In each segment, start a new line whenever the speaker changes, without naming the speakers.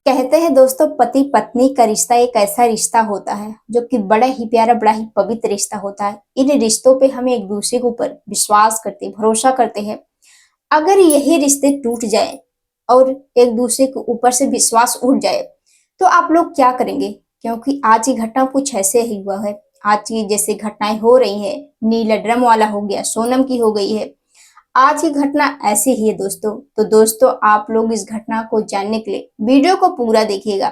कहते हैं दोस्तों, पति पत्नी का रिश्ता एक ऐसा रिश्ता होता है जो कि बड़ा ही प्यारा, बड़ा ही पवित्र रिश्ता होता है। इन रिश्तों पे हमें एक दूसरे के ऊपर विश्वास करते, भरोसा करते हैं। अगर यही रिश्ते टूट जाए और एक दूसरे के ऊपर से विश्वास उठ जाए, तो आप लोग क्या करेंगे? क्योंकि आज की घटना कुछ ऐसे ही हुआ है। आज की जैसे घटनाएं हो रही हैं, नीला ड्रम वाला हो गया, सोनम की हो गई है। आज की घटना ऐसी ही है दोस्तों। तो दोस्तों, आप लोग इस घटना को जानने के लिए वीडियो को पूरा देखिएगा।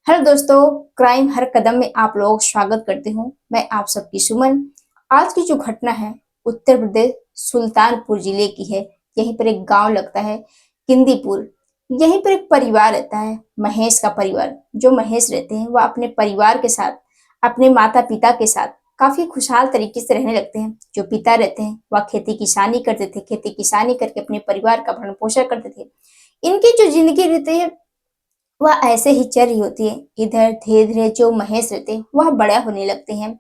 हेलो दोस्तों, क्राइम हर कदम में आप लोग स्वागत करते हूँ। मैं आप सबकी सुमन। आज की जो घटना है उत्तर प्रदेश सुल्तानपुर जिले की है। यहीं पर एक गांव लगता है किंदीपुर। यहीं पर एक परिवार रहता है, महेश का परिवार। जो महेश रहते हैं वह अपने परिवार के साथ, अपने माता पिता के साथ काफी खुशहाल तरीके से रहने लगते हैं। जो पिता रहते हैं वह खेती किसानी करते थे, खेती किसानी करके अपने परिवार का भरण पोषण करते थे। इनकी जो जिंदगी रहती है वह ऐसे ही चल रही होती है। इधर धीरे धीरे जो महेश रहते हैं वह बड़ा होने लगते हैं।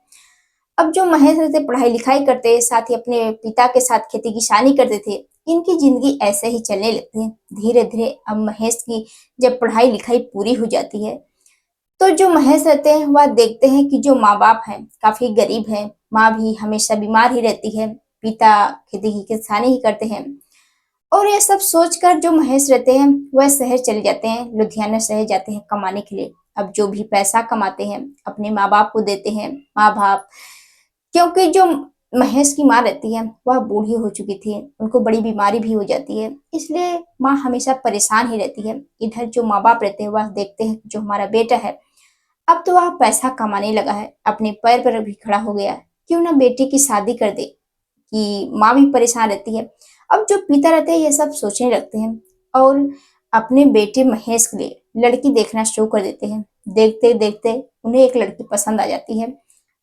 अब जो महेश रहते पढ़ाई लिखाई करते, साथ ही अपने पिता के साथ खेती किसानी करते थे। इनकी जिंदगी ऐसे ही चलने लगती है। धीरे धीरे अब महेश की जब पढ़ाई लिखाई पूरी हो जाती है, तो जो महेश रहते हैं वह देखते हैं कि जो माँ बाप हैं काफी गरीब हैं। माँ भी हमेशा बीमार ही रहती है, पिता खेती की किसानी ही करते हैं। और ये सब सोचकर जो महेश रहते हैं वह शहर चले जाते हैं, लुधियाना शहर जाते हैं कमाने के लिए। अब जो भी पैसा कमाते हैं अपने माँ बाप को देते हैं। माँ बाप, क्योंकि जो महेश की माँ रहती है वह बूढ़ी हो चुकी थी, उनको बड़ी बीमारी भी हो जाती है, इसलिए माँ हमेशा परेशान ही रहती है। इधर जो माँ बाप रहते हैं वह देखते हैं कि जो हमारा बेटा है अब तो वह पैसा कमाने लगा है, अपने पैर पर भी खड़ा हो गया, क्यों ना बेटे की शादी कर दे। कि माँ भी परेशान रहती है। अब जो पिता रहते हैं ये सब सोचने लगते हैं और अपने बेटे महेश के लिए लड़की देखना शुरू कर देते हैं। देखते देखते उन्हें एक लड़की पसंद आ जाती है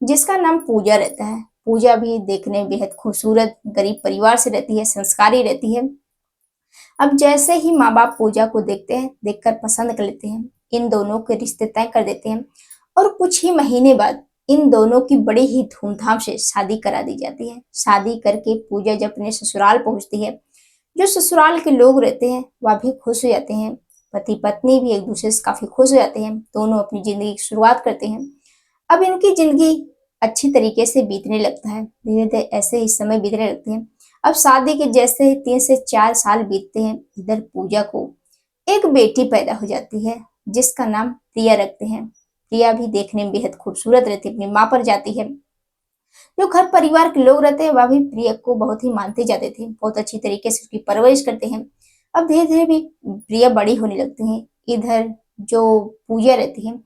जिसका नाम पूजा रहता है। पूजा भी देखने में बेहद खूबसूरत, गरीब परिवार से रहती है, संस्कारी रहती है। अब जैसे ही माँ बाप पूजा को देखते हैं, देखकर पसंद कर लेते हैं, इन दोनों के रिश्ते तय कर देते हैं। और कुछ ही महीने बाद इन दोनों की बड़ी ही धूमधाम से शादी करा दी जाती है। शादी करके पूजा जब अपने ससुराल पहुंचती है, जो ससुराल के लोग रहते हैं वह भी खुश हो जाते हैं। पति पत्नी भी एक दूसरे से काफी खुश हो जाते हैं। दोनों अपनी जिंदगी की शुरुआत करते हैं। अब इनकी जिंदगी अच्छी तरीके से बीतने लगता है। धीरे धीरे ऐसे ही समय बीतने लगते हैं। अब शादी के जैसे ही 3 से 4 साल बीतते हैं, इधर पूजा को एक बेटी पैदा हो जाती है जिसका नाम प्रिया रखते हैं। प्रिया भी देखने में बेहद खूबसूरत रहती है, अपनी माँ पर जाती है। जो घर परिवार के लोग रहते हैं वह भी प्रिया को बहुत ही मानते जाते थे, बहुत अच्छी तरीके से उसकी परवरिश करते हैं। अब धीरे धीरे भी प्रिया बड़ी होने लगती है। इधर जो पूजा रहती है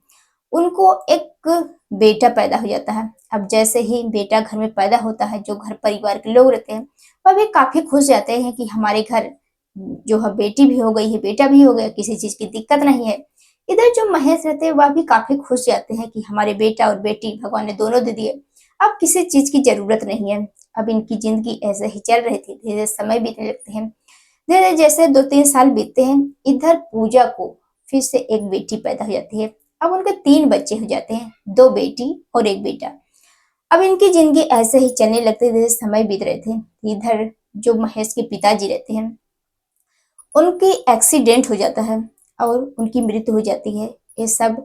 उनको एक बेटा पैदा हो जाता है। अब जैसे ही बेटा घर में पैदा होता है, जो घर परिवार के लोग रहते हैं वह भी काफी खुश जाते हैं कि हमारे घर जो है बेटी भी हो गई है, बेटा भी हो गया, किसी चीज की दिक्कत नहीं है। इधर जो महेश रहते हैं वह भी काफी खुश जाते हैं कि हमारे बेटा और बेटी भगवान ने दोनों दे दिए, अब किसी चीज की जरूरत नहीं है। अब इनकी जिंदगी ऐसे ही चल रही थी। धीरे धीरे समय बीतने लगते हैं। धीरे धीरे जैसे 2-3 साल बीतते हैं, इधर पूजा को फिर से एक बेटी पैदा हो जाती है। अब उनके 3 बच्चे हो जाते हैं, 2 बेटी और एक बेटा। अब इनकी जिंदगी ऐसे ही चलने लगते, धीरे समय बीत रहे थे। इधर जो महेश के पिताजी रहते हैं उनकी एक्सीडेंट हो जाता है और उनकी मृत्यु हो जाती है। ये सब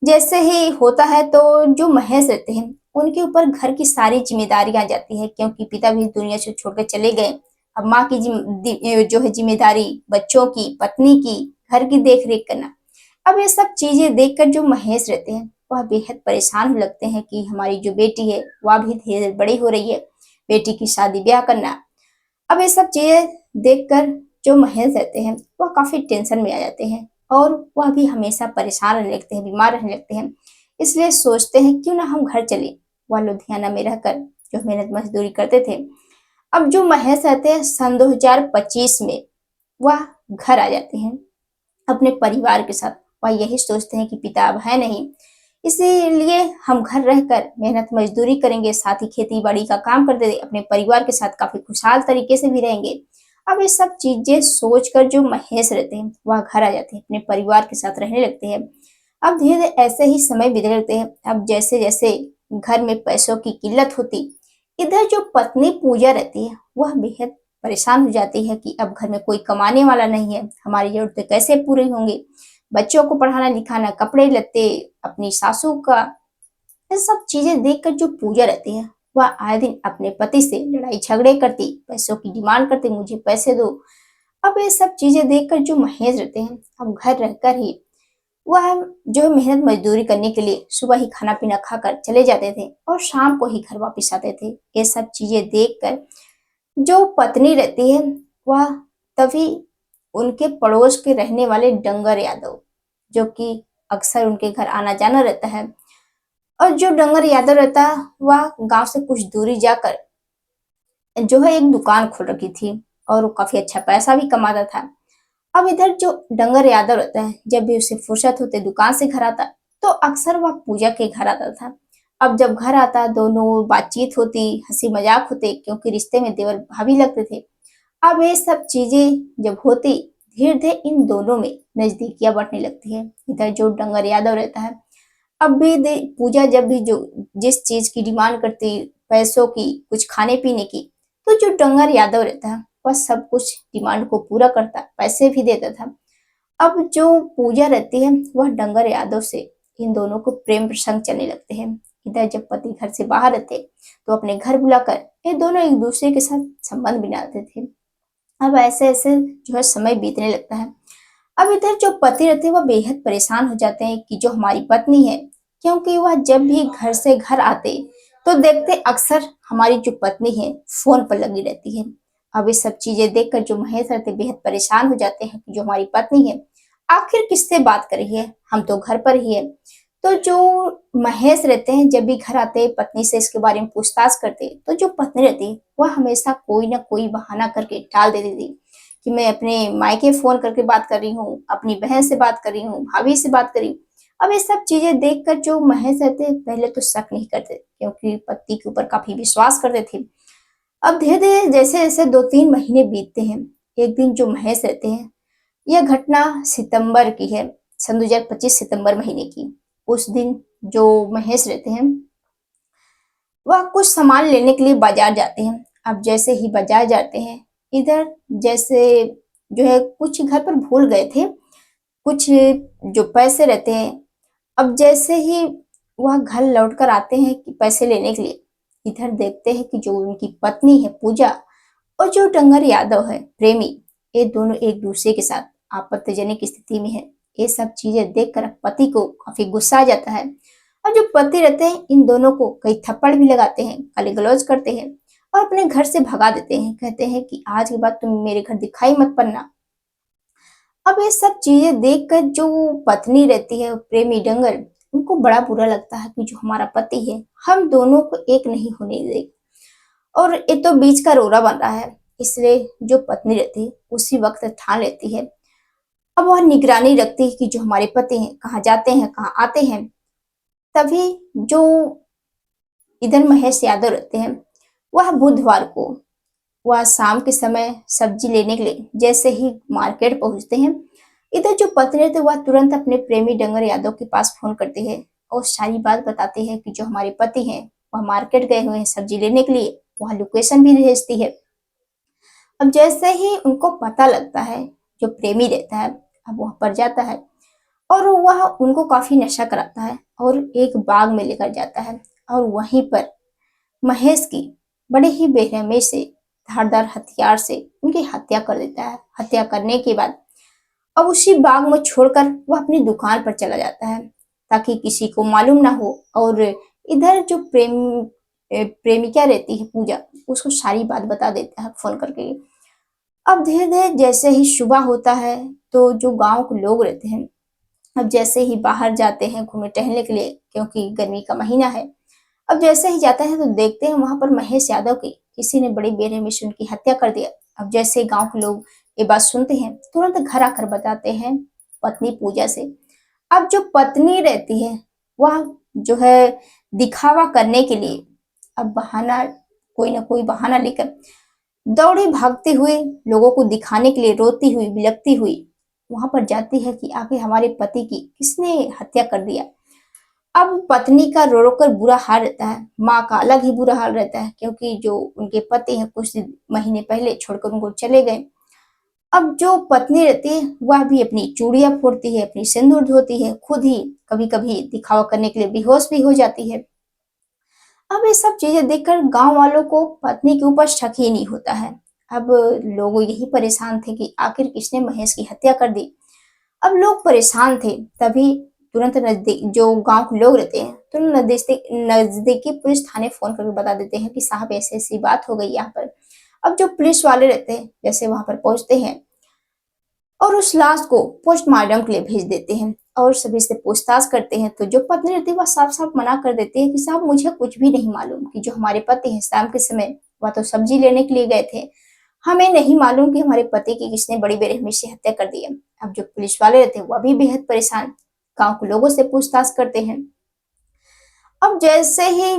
जैसे ही होता है तो जो महेश रहते हैं उनके ऊपर घर की सारी जिम्मेदारियां आ जाती है, क्योंकि पिता भी दुनिया से छोड़कर चले गए। अब माँ की जो है जिम्मेदारी, बच्चों की, पत्नी की, घर की देख रेख करना। अब ये सब चीजें देखकर जो महेश रहते हैं वह बेहद परेशान हो लगते हैं कि हमारी जो बेटी है वह भी धीरे धीरे बड़ी हो रही है, बेटी की शादी ब्याह करना। अब ये सब चीजें देखकर जो महेश रहते हैं वह काफी टेंशन में आ जाते हैं और वह भी हमेशा परेशान रहने लगते हैं, बीमार रहने लगते हैं। इसलिए सोचते हैं क्यों ना हम घर चले। वह लुधियाना में रहकर जो मेहनत मजदूरी करते थे। अब जो महेश रहते हैं सन 2025 में वह घर आ जाते हैं अपने परिवार के साथ। वह यही सोचते हैं कि पिता अब है नहीं, इसीलिए हम घर रहकर मेहनत मजदूरी करेंगे, साथ ही खेती बाड़ी का काम करते अपने परिवार के साथ काफी खुशहाल तरीके से भी रहेंगे। अब ये सब चीजें सोचकर जो महेश रहते हैं वह घर आ जाते हैं, अपने परिवार के साथ रहने लगते हैं। अब धीरे धीरे ऐसे ही समय बीतने लगते हैं। अब जैसे जैसे घर में पैसों की किल्लत होती, इधर जो पत्नी पूजा रहती है वह बेहद परेशान हो जाती है कि अब घर में कोई कमाने वाला नहीं है, हमारी जरूरतें कैसे पूरी होंगी। बच्चों को पढ़ाना लिखाना, कपड़े लत्ते, अपनी सासू का, ये सब चीजें देखकर जो पूजा रहती है वह आए दिन अपने पति से लड़ाई झगड़े करती, पैसों की डिमांड करती, मुझे पैसे दो। अब ये सब चीजें देखकर जो महेश रहते हैं, अब घर रहकर ही वह जो है मेहनत मजदूरी करने के लिए सुबह ही खाना पीना खाकर चले जाते थे और शाम को ही घर वापस आते थे। ये सब चीजें देखकर जो पत्नी रहती है वह तभी उनके पड़ोस के रहने वाले डंगर यादव, जो कि अक्सर उनके घर आना जाना रहता है, और जो डंगर यादव रहता है वह गांव से कुछ दूरी जाकर जो है एक दुकान खोल रखी थी और वो काफी अच्छा पैसा भी कमाता था। अब इधर जो डंगर यादव रहता है, जब भी उसे फुर्सत होते दुकान से घर आता तो अक्सर वह पूजा के घर आता था। अब जब घर आता दोनों बातचीत होती, हंसी मजाक होते, क्योंकि रिश्ते में देवर भाभी लगते थे। अब ये सब चीजें जब होती, धीरे धीरे इन दोनों में नजदीकियां बढ़ने लगती है। इधर जो डंगर यादव रहता है, अब भी पूजा जब भी जो जिस चीज की डिमांड करती, पैसों की, कुछ खाने पीने की, तो जो डंगर यादव रहता है वह सब कुछ डिमांड को पूरा करता, पैसे भी देता था। अब जो पूजा रहती है वह डंगर यादव से इन दोनों को प्रेम प्रसंग चलने लगते हैं। इधर जब पति घर से बाहर रहते तो अपने घर बुलाकर ये दोनों एक दूसरे के साथ संबंध बनाते थे। अब ऐसे ऐसे जो है समय बीतने लगता है। अब इधर जो पति रहते हैं वह बेहद परेशान हो जाते हैं कि जो हमारी पत्नी है, क्योंकि वह जब भी घर से घर आते तो देखते अक्सर हमारी जो पत्नी है फोन पर लगी रहती है। अब ये सब चीजें देखकर जो महेश रहते बेहद परेशान हो जाते हैं कि जो हमारी पत्नी है आखिर किससे बात कर रही है, हम तो घर पर ही है। तो जो महेश रहते हैं जब भी घर आते पत्नी से इसके बारे में पूछताछ करते, तो जो पत्नी रहती वह हमेशा कोई ना कोई बहाना करके टाल देती थी कि मैं अपने मायके फोन करके बात कर रही हूँ, अपनी बहन से बात कर रही हूँ, भाभी से बात कर रही हूँ। अब ये सब चीजें देखकर जो महेश रहते पहले तो शक नहीं करते, क्योंकि पति के ऊपर काफी विश्वास करते थे। अब धीरे धीरे जैसे जैसे 2-3 महीने बीतते हैं, एक दिन जो महेश रहते हैं, यह घटना सितंबर की है, सन 2025 सितंबर महीने की। उस दिन जो महेश रहते हैं वह कुछ सामान लेने के लिए बाजार जाते हैं। अब जैसे ही बाजार जाते हैं, इधर जैसे जो है कुछ घर पर भूल गए थे, कुछ जो पैसे रहते हैं। अब जैसे ही वह घर लौट कर आते हैं कि पैसे लेने के लिए, इधर देखते हैं कि जो उनकी पत्नी है पूजा और जो डंगर यादव है प्रेमी, ये दोनों एक दूसरे के साथ आपत्तिजनक स्थिति में है। ये सब चीजें देखकर पति को काफी गुस्सा आ जाता है और जो पति रहते हैं इन दोनों को कई थप्पड़ भी लगाते हैं, गाली गलौज करते हैं और अपने घर से भगा देते हैं। कहते हैं कि आज के बाद तुम मेरे घर दिखाई मत पड़ना। अब ये सब चीजें देखकर जो पत्नी रहती है प्रेमी डंगर, उनको बड़ा बुरा लगता है कि जो हमारा पति है हम दोनों को एक नहीं होने देगा, और ये तो बीच का रोड़ा बन रहा है। इसलिए जो पत्नी रहती है उसी वक्त ठान लेती है। अब वह निगरानी रखती है कि जो हमारे पति हैं कहाँ जाते हैं कहाँ आते हैं। तभी जो इधर महेश यादव रहते हैं वह बुधवार को वह शाम के समय सब्जी लेने के लिए जैसे ही मार्केट पहुंचते हैं, इधर जो पत्नी रहते वह तुरंत अपने प्रेमी डंगर यादव के पास फोन करते हैं और सारी बात बताते हैं कि जो हमारे पति हैं वह मार्केट गए हुए हैं सब्जी लेने के लिए, वह लोकेशन भी भेजती है। अब जैसे ही उनको पता लगता है, जो प्रेमी रहता है अब वहां पर जाता है और वह उनको काफी नशा कराता है और एक बाग में लेकर जाता है और वहीं पर महेश की बड़े ही बेरहमी से धारदार हथियार से उनकी हत्या कर देता है। हत्या करने के बाद अब उसी बाग में छोड़कर वह अपनी दुकान पर चला जाता है ताकि किसी को मालूम ना हो। और इधर जो प्रेमिका रहती है पूजा, उसको सारी बात बता देता है फोन करके। अब धीरे धीरे जैसे ही सुबह होता है तो जो गांव के लोग रहते हैं अब जैसे ही बाहर जाते हैं घूमने टहलने के लिए, क्योंकि गर्मी का महीना है, अब जैसे ही जाते हैं तो देखते हैं वहां पर महेश यादव की किसी ने बड़ी बेरहमी से उनकी हत्या कर दिया। अब जैसे गांव के लोग ये बात सुनते हैं तुरंत घर आकर बताते हैं पत्नी पूजा से। अब जो पत्नी रहती है वह जो है दिखावा करने के लिए अब बहाना, कोई ना कोई बहाना लेकर दौड़ी भागते हुए लोगों को दिखाने के लिए रोती हुई बिलखती हुई वहां पर जाती है कि आखिर हमारे पति की किसने हत्या कर दिया। अब पत्नी का रो रो कर बुरा हाल रहता है, माँ का अलग ही बुरा हाल रहता है, क्योंकि जो उनके पति हैं कुछ महीने पहले छोड़कर उनको चले गए। अब जो पत्नी रहती है वह भी अपनी चूड़ियां फोड़ती है, अपनी सिंदूर धोती है, खुद ही कभी कभी दिखावा करने के लिए बेहोश भी हो जाती है। अब ये सब चीजें देखकर गांव वालों को पत्नी के ऊपर शक ही नहीं होता है। अब लोग यही परेशान थे कि आखिर किसने महेश की हत्या कर दी। अब लोग परेशान थे, तभी तुरंत नजदीक जो गांव के लोग रहते हैं तुरंत नजदीकी पुलिस थाने फोन करके बता देते हैं कि साहब ऐसी ऐसी बात हो गई यहाँ पर। अब जो पुलिस वाले रहते हैं जैसे वहां पर पहुंचते हैं और उस लाश को पोस्टमार्टम के लिए भेज देते हैं और सभी से पूछताछ करते हैं। तो जो पत्नी रहती है वह साफ साफ मना कर देती है कि साहब मुझे कुछ भी नहीं मालूम कि जो हमारे पति हैं शाम के समय वह तो सब्जी लेने के लिए गए थे, हमें नहीं मालूम कि हमारे पति की किसने बड़ी बेरहमी से हत्या कर दी है। अब जो पुलिस वाले रहते हैं वह भी बेहद परेशान गांव के लोगों से पूछताछ करते हैं। अब जैसे ही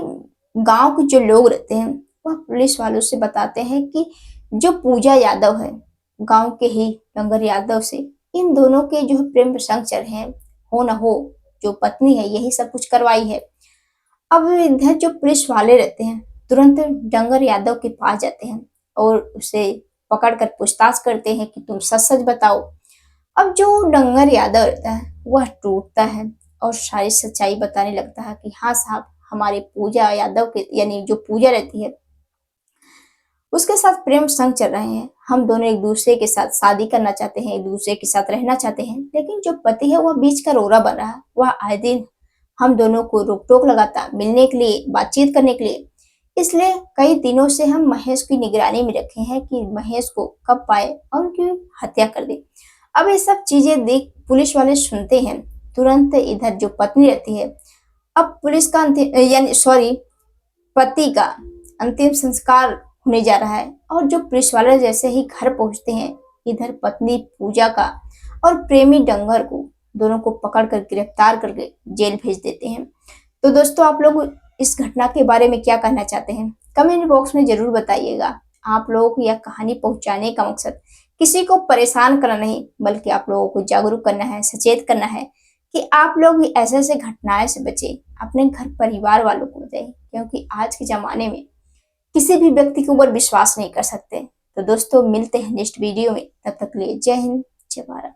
गांव के जो लोग रहते हैं वह पुलिस वालों से बताते हैं कि जो पूजा यादव है गांव के ही डंगर यादव से इन दोनों के जो प्रेम प्रसंग चल रहे हैं, हो न हो जो पत्नी है यही सब कुछ करवाई है। अब इधर जो पुलिस वाले रहते हैं तुरंत डंगर यादव के पास जाते हैं और उसे पकड़कर पूछताछ करते हैं कि तुम सच सच बताओ। अब जो डंगर यादव रहता है वह टूटता है और सारी सच्चाई बताने लगता है कि हाँ साहब हमारे पूजा यादव के यानी जो पूजा रहती है उसके साथ प्रेम संग चल रहे हैं, हम दोनों एक दूसरे के साथ शादी करना चाहते हैं, एक दूसरे के साथ रहना चाहते हैं, लेकिन जो पति है वह बीच का रोड़ा बन रहा है। वह आए दिन हम दोनों को रोक टोक लगाता मिलने के लिए, बातचीत करने के लिए। इसलिए कई दिनों से हम महेश की निगरानी में रखे हैं कि महेश को कब पाए और उनकी हत्या कर दे। अब ये सब चीजें देख पुलिस वाले सुनते हैं, तुरंत इधर जो पत्नी रहती है, अब पुलिस का अंतिम यानी सॉरी पति का अंतिम संस्कार होने जा रहा है और जो पुलिस वाले जैसे ही घर पहुंचते हैं इधर पत्नी पूजा का और प्रेमी डंगर को दोनों को पकड़कर गिरफ्तार करके जेल भेज देते हैं। तो दोस्तों आप लोग इस घटना के बारे में क्या कहना चाहते हैं कमेंट बॉक्स में जरूर बताइएगा। आप लोगों को यह कहानी पहुंचाने का मकसद किसी को परेशान करना नहीं बल्कि आप लोगों को जागरूक करना है, सचेत करना है कि आप लोग भी ऐसे ऐसे घटनाएं से बचे, अपने घर परिवार वालों को बताएं, क्योंकि आज के जमाने में किसी भी व्यक्ति के ऊपर विश्वास नहीं कर सकते। तो दोस्तों मिलते हैं नेक्स्ट वीडियो में, तब तक के लिए जय हिंद जय भारत।